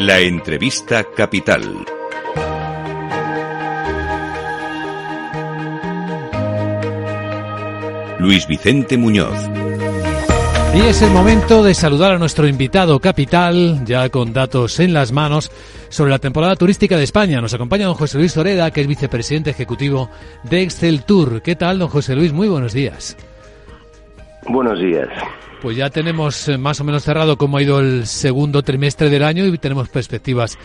La entrevista capital. Luis Vicente Muñoz. Y es el momento de saludar a nuestro invitado capital, ya con datos en las manos, sobre la temporada turística de España. Nos acompaña don José Luis Zoreda, que es vicepresidente ejecutivo de Exceltour. ¿Qué tal, don José Luis? Muy buenos días. Buenos días. Pues ya tenemos más o menos cerrado cómo ha ido el segundo trimestre del año y tenemos perspectivas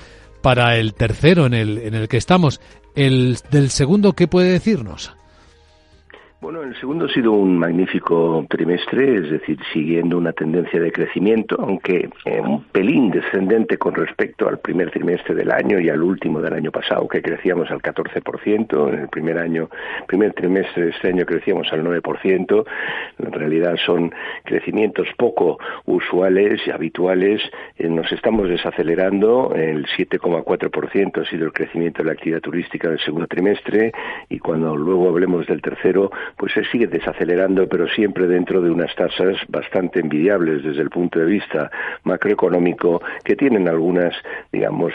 para el tercero en el que estamos. Del segundo, ¿qué puede decirnos? Bueno, el segundo ha sido un magnífico trimestre, es decir, siguiendo una tendencia de crecimiento, aunque un pelín descendente con respecto al primer trimestre del año y al último del año pasado, que crecíamos al 14%, en el primer trimestre de este año crecíamos al 9%, en realidad son crecimientos poco usuales y habituales, nos estamos desacelerando, el 7,4% ha sido el crecimiento de la actividad turística del segundo trimestre, y cuando luego hablemos del tercero, pues se sigue desacelerando, pero siempre dentro de unas tasas bastante envidiables desde el punto de vista macroeconómico, que tienen algunas, digamos,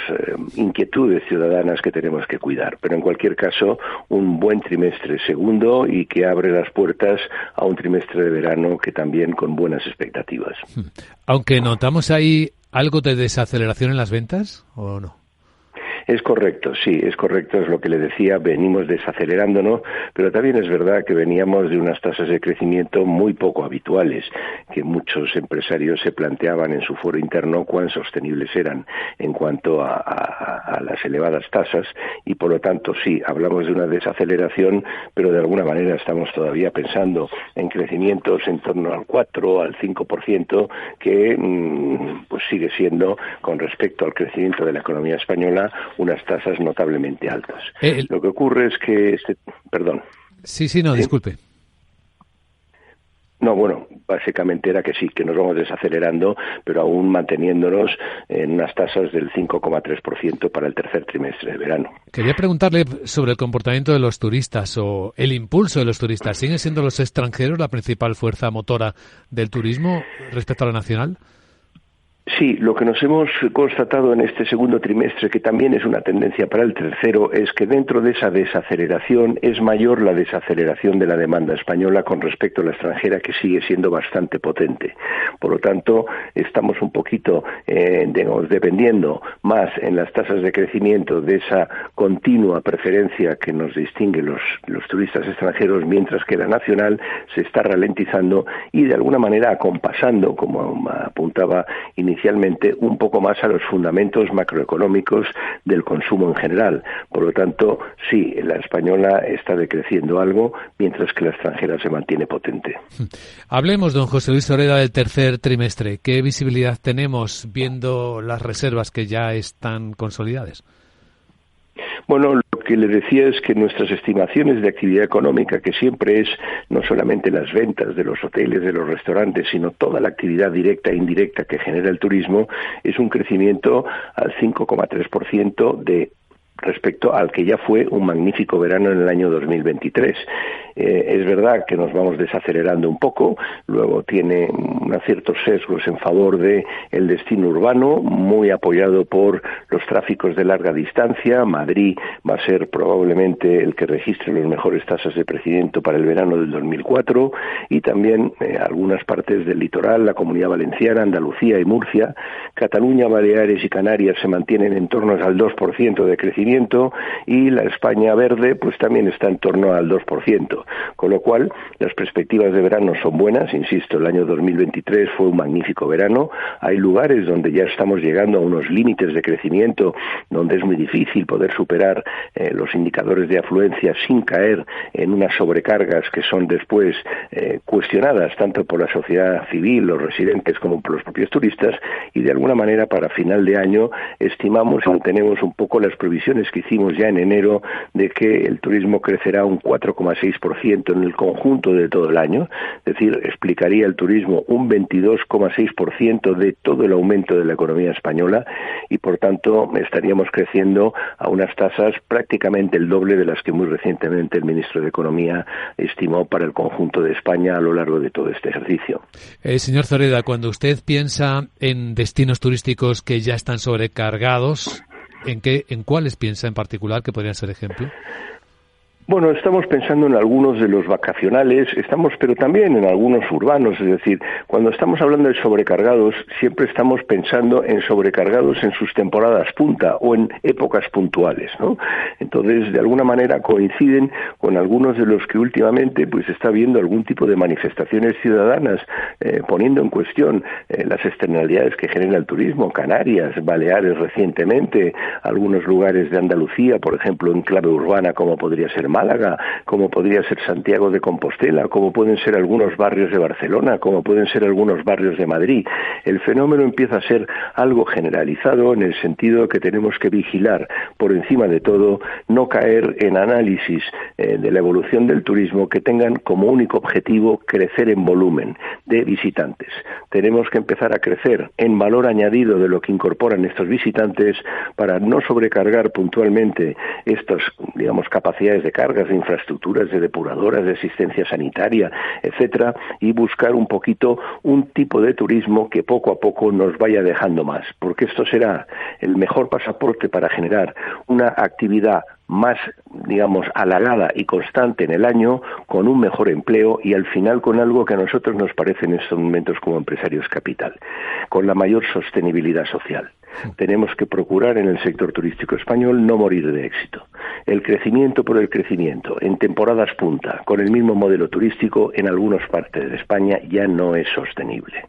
inquietudes ciudadanas que tenemos que cuidar. Pero en cualquier caso, un buen trimestre segundo y que abre las puertas a un trimestre de verano que también con buenas expectativas. Aunque notamos ahí algo de desaceleración en las ventas, ¿o no? Es correcto, sí, es correcto, es lo que le decía, venimos desacelerándonos, pero también es verdad que veníamos de unas tasas de crecimiento muy poco habituales, que muchos empresarios se planteaban en su foro interno cuán sostenibles eran en cuanto a las elevadas tasas, y por lo tanto sí, hablamos de una desaceleración, pero de alguna manera estamos todavía pensando en crecimientos en torno al 4, al 5%, que pues sigue siendo, con respecto al crecimiento de la economía española, unas tasas notablemente altas. Lo que ocurre es que perdón. Sí, no, ¿sí? Disculpe. No, bueno, básicamente era que sí, que nos vamos desacelerando, pero aún manteniéndonos en unas tasas del 5,3% para el tercer trimestre de verano. Quería preguntarle sobre el comportamiento de los turistas o el impulso de los turistas. ¿Siguen siendo los extranjeros la principal fuerza motora del turismo respecto a la nacional? Sí, lo que nos hemos constatado en este segundo trimestre, que también es una tendencia para el tercero, es que dentro de esa desaceleración es mayor la desaceleración de la demanda española con respecto a la extranjera, que sigue siendo bastante potente. Por lo tanto, estamos un poquito, dependiendo más en las tasas de crecimiento de esa continua preferencia que nos distingue los turistas extranjeros, mientras que la nacional se está ralentizando y de alguna manera acompasando, como apuntaba inicialmente, un poco más a los fundamentos macroeconómicos del consumo en general. Por lo tanto, sí, la española está decreciendo algo, mientras que la extranjera se mantiene potente. Hablemos, don José Luis Zoreda, del tercer trimestre. ¿Qué visibilidad tenemos viendo las reservas que ya están consolidadas? Bueno, lo que le decía es que nuestras estimaciones de actividad económica, que siempre es no solamente las ventas de los hoteles, de los restaurantes, sino toda la actividad directa e indirecta que genera el turismo, es un crecimiento al 5,3% respecto al que ya fue un magnífico verano en el año 2023. Es verdad que nos vamos desacelerando un poco, luego tiene ciertos sesgos en favor de el destino urbano, muy apoyado por los tráficos de larga distancia. Madrid va a ser probablemente el que registre las mejores tasas de crecimiento para el verano del 2004, y también algunas partes del litoral, la Comunidad Valenciana, Andalucía y Murcia. Cataluña, Baleares y Canarias se mantienen en torno al 2% de crecimiento, y la España verde pues también está en torno al 2%. Con lo cual, las perspectivas de verano son buenas. Insisto, el año 2023 fue un magnífico verano. Hay lugares donde ya estamos llegando a unos límites de crecimiento, donde es muy difícil poder superar los indicadores de afluencia sin caer en unas sobrecargas que son después cuestionadas tanto por la sociedad civil, los residentes, como por los propios turistas, y de alguna manera para final de año estimamos y mantenemos un poco las previsiones previsiones que hicimos ya en enero de que el turismo crecerá un 4,6% en el conjunto de todo el año, es decir, explicaría el turismo un 22,6% de todo el aumento de la economía española y por tanto estaríamos creciendo a unas tasas prácticamente el doble de las que muy recientemente el ministro de Economía estimó para el conjunto de España a lo largo de todo este ejercicio. Señor Zoreda, cuando usted piensa en destinos turísticos que ya están sobrecargados, ¿en cuáles piensa en particular que podrían ser ejemplo? Bueno, estamos pensando en algunos de los vacacionales, pero también en algunos urbanos, es decir, cuando estamos hablando de sobrecargados, siempre estamos pensando en sobrecargados en sus temporadas punta o en épocas puntuales, ¿no? Entonces, de alguna manera coinciden con algunos de los que últimamente pues está habiendo algún tipo de manifestaciones ciudadanas poniendo en cuestión las externalidades que genera el turismo, Canarias, Baleares recientemente, algunos lugares de Andalucía, por ejemplo, en clave urbana como podría ser Málaga, como podría ser Santiago de Compostela, como pueden ser algunos barrios de Barcelona, como pueden ser algunos barrios de Madrid. El fenómeno empieza a ser algo generalizado en el sentido que tenemos que vigilar, por encima de todo, no caer en análisis de la evolución del turismo que tengan como único objetivo crecer en volumen de visitantes. Tenemos que empezar a crecer en valor añadido de lo que incorporan estos visitantes para no sobrecargar puntualmente estas, capacidades de cargas, de infraestructuras, de depuradoras, de asistencia sanitaria, etcétera, y buscar un poquito un tipo de turismo que poco a poco nos vaya dejando más, porque esto será el mejor pasaporte para generar una actividad más, halagada y constante en el año, con un mejor empleo y al final con algo que a nosotros nos parece en estos momentos como empresarios capital, con la mayor sostenibilidad social. Tenemos que procurar en el sector turístico español no morir de éxito. El crecimiento por el crecimiento, en temporadas punta, con el mismo modelo turístico, en algunas partes de España ya no es sostenible.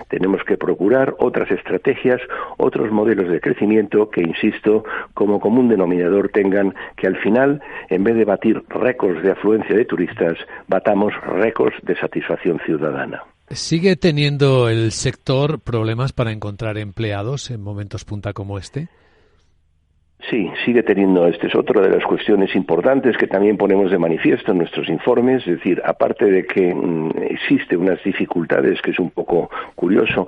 Tenemos que procurar otras estrategias, otros modelos de crecimiento que, insisto, como común denominador tengan que al final, en vez de batir récords de afluencia de turistas, batamos récords de satisfacción ciudadana. ¿Sigue teniendo el sector problemas para encontrar empleados en momentos punta como este? Sí, sigue teniendo. Esta es otra de las cuestiones importantes que también ponemos de manifiesto en nuestros informes. Es decir, aparte de que existe unas dificultades que es un poco curioso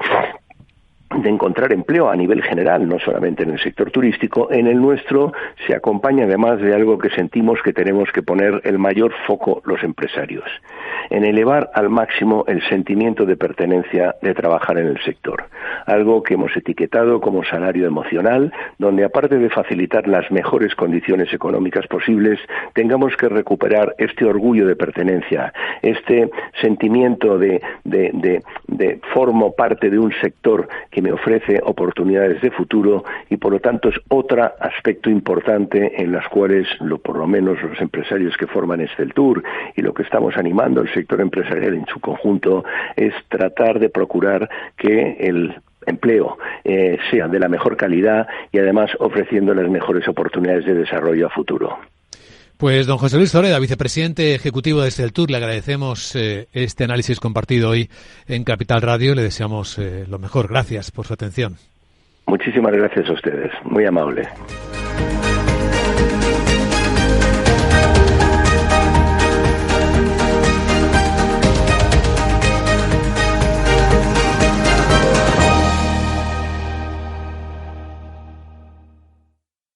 de encontrar empleo a nivel general, no solamente en el sector turístico, en el nuestro se acompaña además de algo que sentimos que tenemos que poner el mayor foco los empresarios, en elevar al máximo el sentimiento de pertenencia de trabajar en el sector, algo que hemos etiquetado como salario emocional, donde aparte de facilitar las mejores condiciones económicas posibles, tengamos que recuperar este orgullo de pertenencia, este sentimiento de formo parte de un sector que me ofrece oportunidades de futuro y por lo tanto es otro aspecto importante en las cuales, por lo menos los empresarios que forman Esceltur y lo que estamos animando al sector empresarial en su conjunto es tratar de procurar que el empleo sea de la mejor calidad y además ofreciendo las mejores oportunidades de desarrollo a futuro. Pues don José Luis Zoreda, vicepresidente ejecutivo de Esceltur, le agradecemos este análisis compartido hoy en Capital Radio. Le deseamos lo mejor. Gracias por su atención. Muchísimas gracias a ustedes. Muy amable.